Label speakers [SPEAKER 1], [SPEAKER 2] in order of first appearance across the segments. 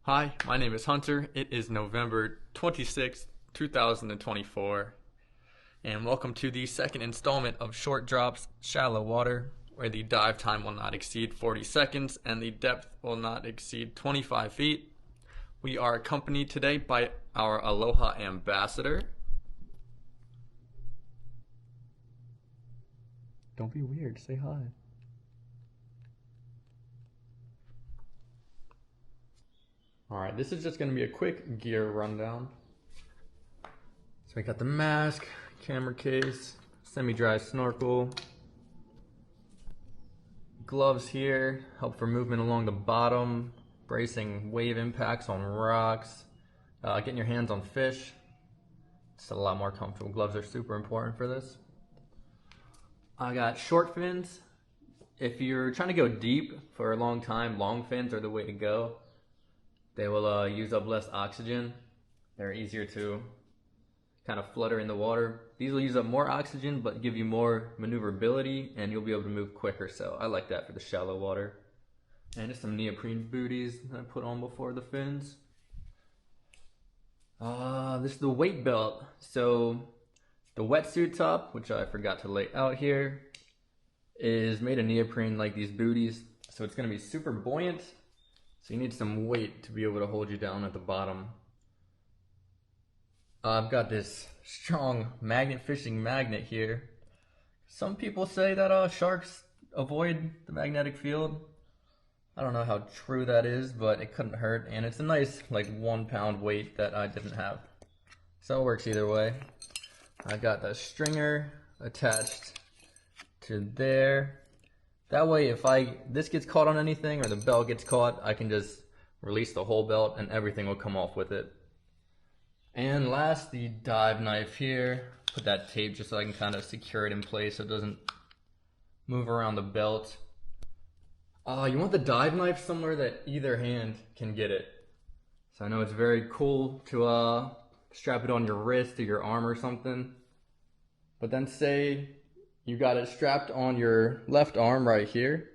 [SPEAKER 1] Hi, my name is Hunter. It is November 26th, 2024, and welcome to the second installment of Short Drops Shallow Water, where the dive time will not exceed 40 seconds and the depth will not exceed 25 feet. We are accompanied today by our Aloha ambassador. Don't be weird, say hi. Alright, this is just going to be a quick gear rundown. So we got the mask, camera case, semi-dry snorkel, gloves here, help for movement along the bottom, bracing wave impacts on rocks, getting your hands on fish. It's a lot more comfortable. Gloves are super important for this. I got short fins. If you're trying to go deep for a long time, long fins are the way to go. They will use up less oxygen. They're easier to kind of flutter in the water. These will use up more oxygen, but give you more maneuverability, and you'll be able to move quicker. So I like that for the shallow water. And just some neoprene booties that I put on before the fins. This is the weight belt. So the wetsuit top, which I forgot to lay out here, is made of neoprene like these booties. So it's going to be super buoyant. So you need some weight to be able to hold you down at the bottom. I've got this strong magnet fishing magnet here. Some people say that sharks avoid the magnetic field. I don't know how true that is, but it couldn't hurt. And it's a nice like 1 pound weight that I didn't have. So it works either way. I got the stringer attached to there. That way, if this gets caught on anything or the belt gets caught, I can just release the whole belt and everything will come off with it. And last, the dive knife here. Put that tape just so I can kind of secure it in place so it doesn't move around the belt. You want the dive knife somewhere that either hand can get it. So I know it's very cool to strap it on your wrist or your arm or something. But then say you got it strapped on your left arm right here,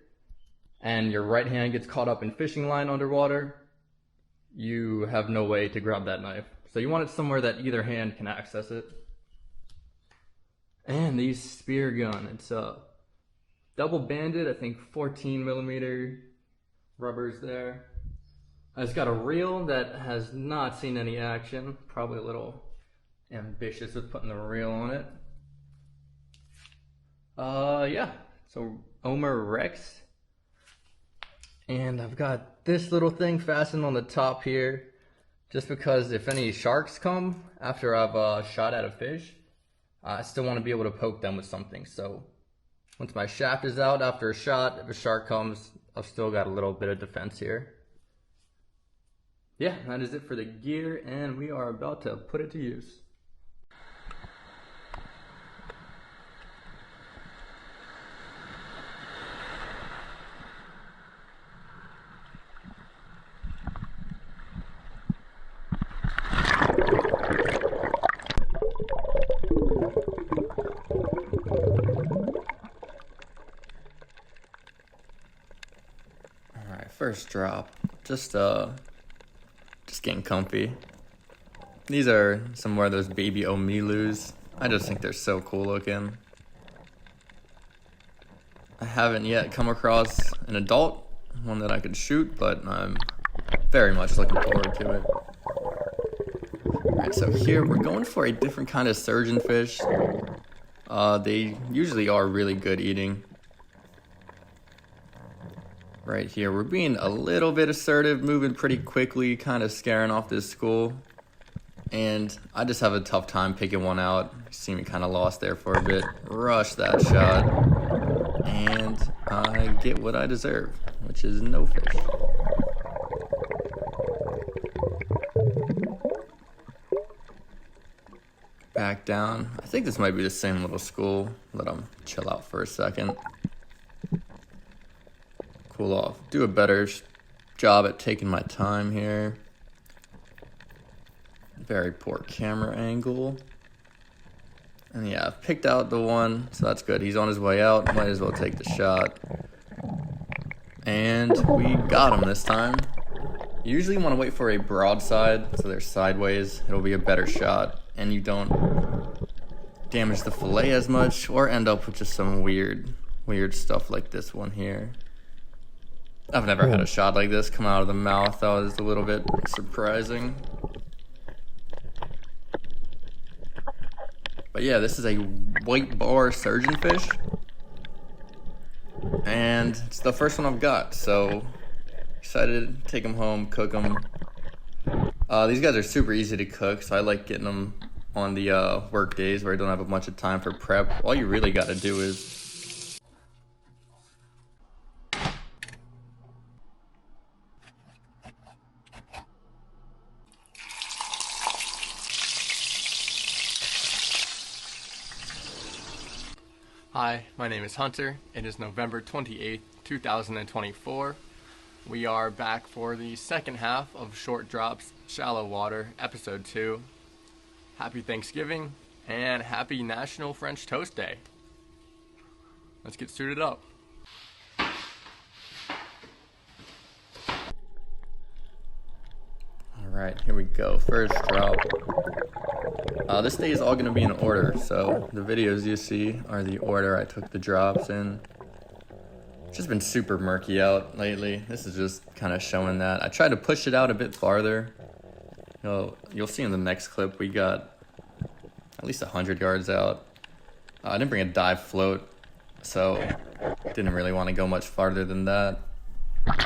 [SPEAKER 1] and your right hand gets caught up in fishing line underwater, you have no way to grab that knife. So you want it somewhere that either hand can access it. And the spear gun, it's double banded, I think 14 millimeter rubbers there. It's got a reel that has not seen any action, probably a little ambitious with putting the reel on it. Yeah, so Omer Rex. And I've got this little thing fastened on the top here, just because if any sharks come after I've shot at a fish, I still want to be able to poke them with something. So once my shaft is out after a shot, if a shark comes, I've still got a little bit of defense here. Yeah, that is it for the gear, and we are about to put it to use. First drop, just getting comfy. These are some more of those baby Omilus. I just think they're so cool looking. I haven't yet come across an adult one that I could shoot, but I'm very much looking forward to it. Alright, so here we're going for a different kind of surgeonfish. They usually are really good eating. Right here, we're being a little bit assertive, moving pretty quickly, kind of scaring off this school. And I just have a tough time picking one out. You see me kind of lost there for a bit. Rush that shot. And I get what I deserve, which is no fish. Back down. I think this might be the same little school. Let them chill out for a second. Cool off. Do a better job at taking my time here. Very poor camera angle. And yeah, I've picked out the one, so that's good. He's on his way out. Might as well take the shot. And we got him this time. You usually want to wait for a broadside, so they're sideways. It'll be a better shot, and you don't damage the fillet as much or end up with just some weird stuff like this one here. I've never had a shot like this come out of the mouth. That was a little bit surprising. But yeah, this is a white bar surgeonfish, and it's the first one I've got, so excited to take them home, cook them. These guys are super easy to cook, so I like getting them on the work days where I don't have a bunch of time for prep. All you really got to do is
[SPEAKER 2] Hi, my name is Hunter. It is November 28th, 2024. We are back for the second half of Short Drops Shallow Water, Episode 2. Happy Thanksgiving and happy National French Toast Day. Let's get suited up.
[SPEAKER 1] Alright, here we go. First drop. This day is all going to be in order, so the videos you see are the order I took the drops in. It's just been super murky out lately. This is just kind of showing that. I tried to push it out a bit farther. You'll see in the next clip we got at least 100 yards out. I didn't bring a dive float, so didn't really want to go much farther than that.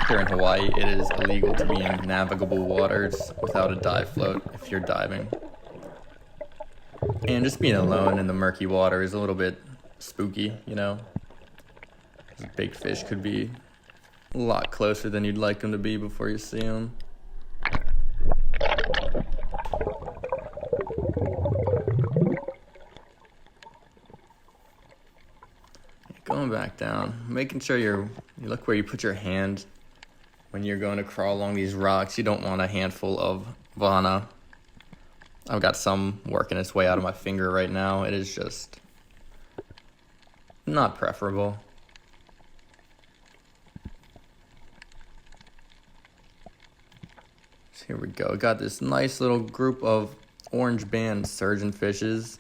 [SPEAKER 1] Here in Hawaii, it is illegal to be in navigable waters without a dive float if you're diving. And just being alone in the murky water is a little bit spooky, you know? Big fish could be a lot closer than you'd like them to be before you see them. Going back down, making sure you look where you put your hand when you're going to crawl along these rocks. You don't want a handful of vana. I've got some working its way out of my finger right now. It is just not preferable. So here we go. Got this nice little group of orange band surgeonfishes,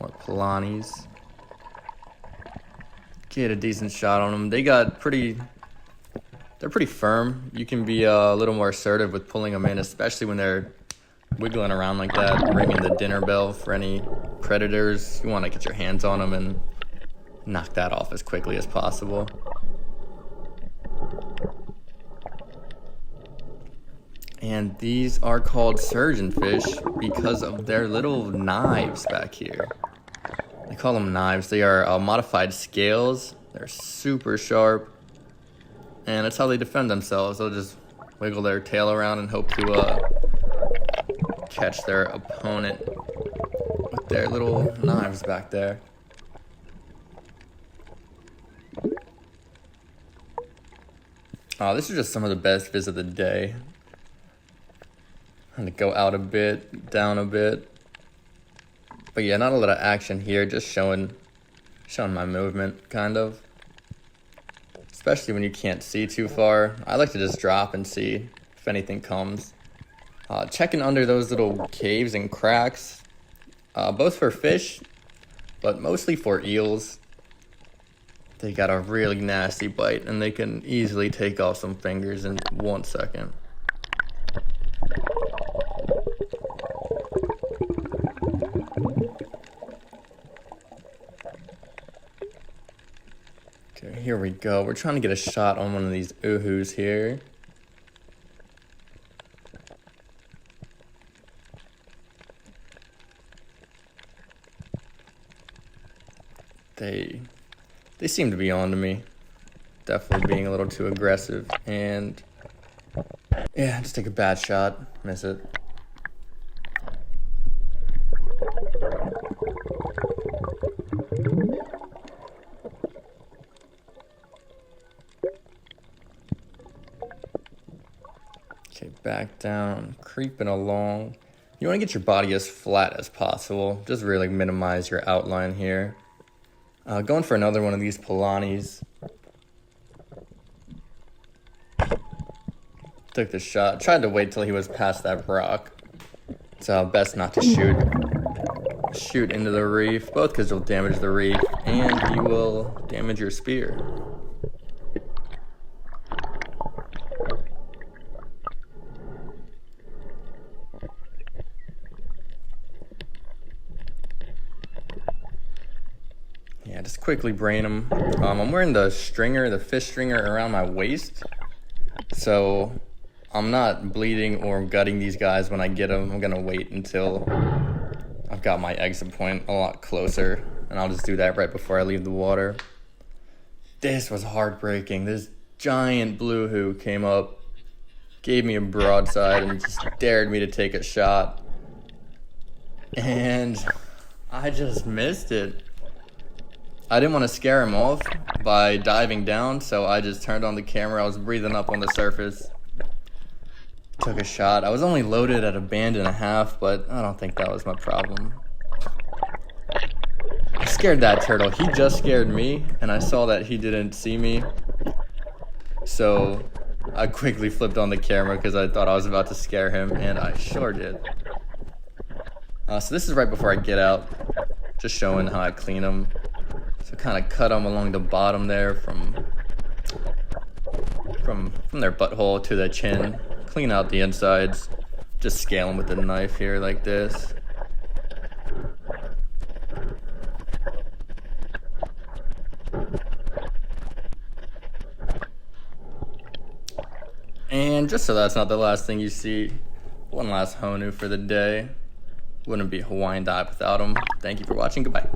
[SPEAKER 1] or pilanis. Get a decent shot on them. They're pretty firm. You can be a little more assertive with pulling them in, especially when they're wiggling around like that, ringing the dinner bell for any predators. You want to get your hands on them and knock that off as quickly as possible. And these are called surgeonfish because of their little knives back here. They call them knives. They are modified scales. They're super sharp, and that's how they defend themselves. They'll just wiggle their tail around and hope to catch their opponent with their little knives back there. This is just some of the best fish of the day. I'm gonna go out a bit, down a bit. But yeah, not a lot of action here, just showing my movement, kind of. Especially when you can't see too far. I like to just drop and see if anything comes. Checking under those little caves and cracks, both for fish, but mostly for eels. They got a really nasty bite, and they can easily take off some fingers in 1 second. Okay, here we go. We're trying to get a shot on one of these uhus here. They seem to be on to me. Definitely being a little too aggressive. And yeah, just take a bad shot. Miss it. Okay, back down, creeping along. You want to get your body as flat as possible. Just really minimize your outline here. Going for another one of these pilanis. Took the shot. Tried to wait till he was past that rock. So best not to shoot into the reef, both because you'll damage the reef and you will damage your spear. Yeah, just quickly brain him. I'm wearing the fish stringer around my waist, so I'm not bleeding or gutting these guys when I get them. I'm gonna wait until I've got my exit point a lot closer, and I'll just do that right before I leave the water. This was heartbreaking. This giant bluehoo came up, gave me a broadside, and just dared me to take a shot. And I just missed it. I didn't want to scare him off by diving down, so I just turned on the camera. I was breathing up on the surface. Took a shot. I was only loaded at a band and a half, but I don't think that was my problem. I scared that turtle. He just scared me, and I saw that he didn't see me. So I quickly flipped on the camera because I thought I was about to scare him, and I sure did. So this is right before I get out, just showing how I clean them. So kind of cut them along the bottom there from their butthole to the chin. Clean out the insides. Just scale them with the knife here like this. And just so that's not the last thing you see, one last Honu for the day. Wouldn't be Hawaiian dive without them. Thank you for watching. Goodbye.